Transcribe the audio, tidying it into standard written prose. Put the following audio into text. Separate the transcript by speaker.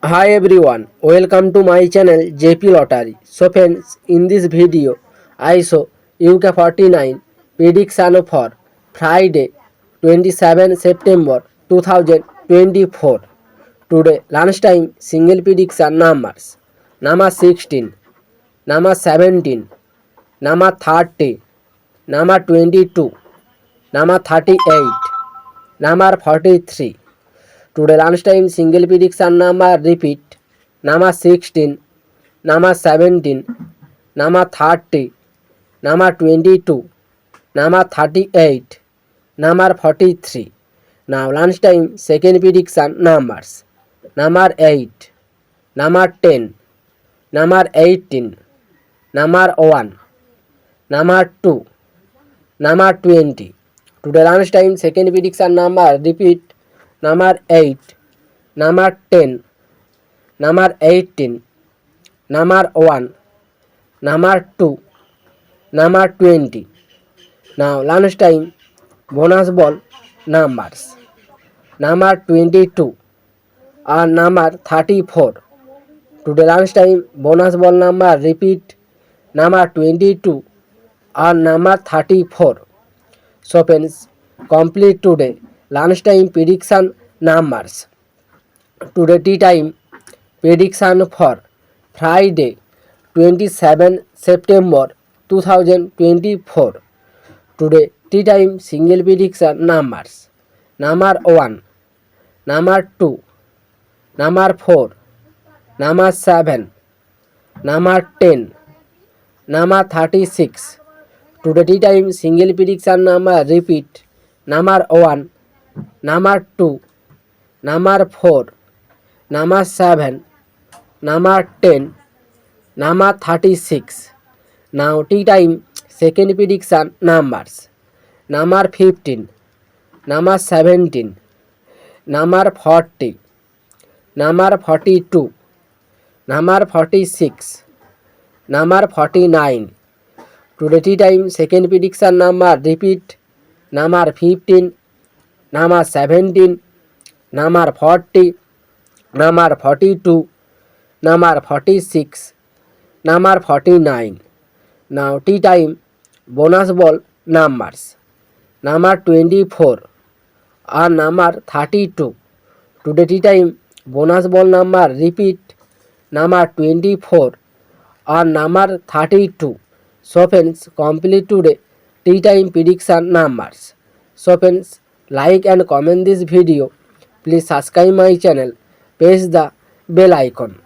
Speaker 1: Hi everyone, welcome to my channel JP Lottery. So friends, in this video, I show UK49 prediction for Friday 27 September 2024. Today lunchtime single prediction numbers. Number 16, number 17, number 30, number 22, number 38, number 43. Today lunchtime single prediction number repeat number 16, number 17, number 30, number 22, number 38, number 43. Now lunchtime second prediction numbers number 8, number 10, number 18, number 1, number 2, number 20. Today lunchtime second prediction number repeat number 8, number 10, number 18, number 1, number 2, number 20. Now lunchtime bonus ball numbers number 22 and number 34. Today lunchtime bonus ball number repeat number 22 and number 34. So friends, complete today lunchtime prediction numbers. Today tea time prediction for Friday 27 September 2024. Today tea time single prediction numbers number 1, number 2, number 4, number 7, number 10, number 36. Today tea time single prediction number repeat number 1, number 2, number 4, number 7, number 10, number 36. Now tea time second prediction numbers number 15, number 17, number 40, number 42, number 46, number 49. Today tea time second prediction number repeat number 15, number 17, number 40, number 42, number 46, number 49. Now tea time bonus ball numbers number 24 and number 32. Today tea time bonus ball number repeat number 24 and number 32. So friends, complete today tea time prediction numbers. So friends, like and comment this video. Please subscribe my channel. Press the bell icon.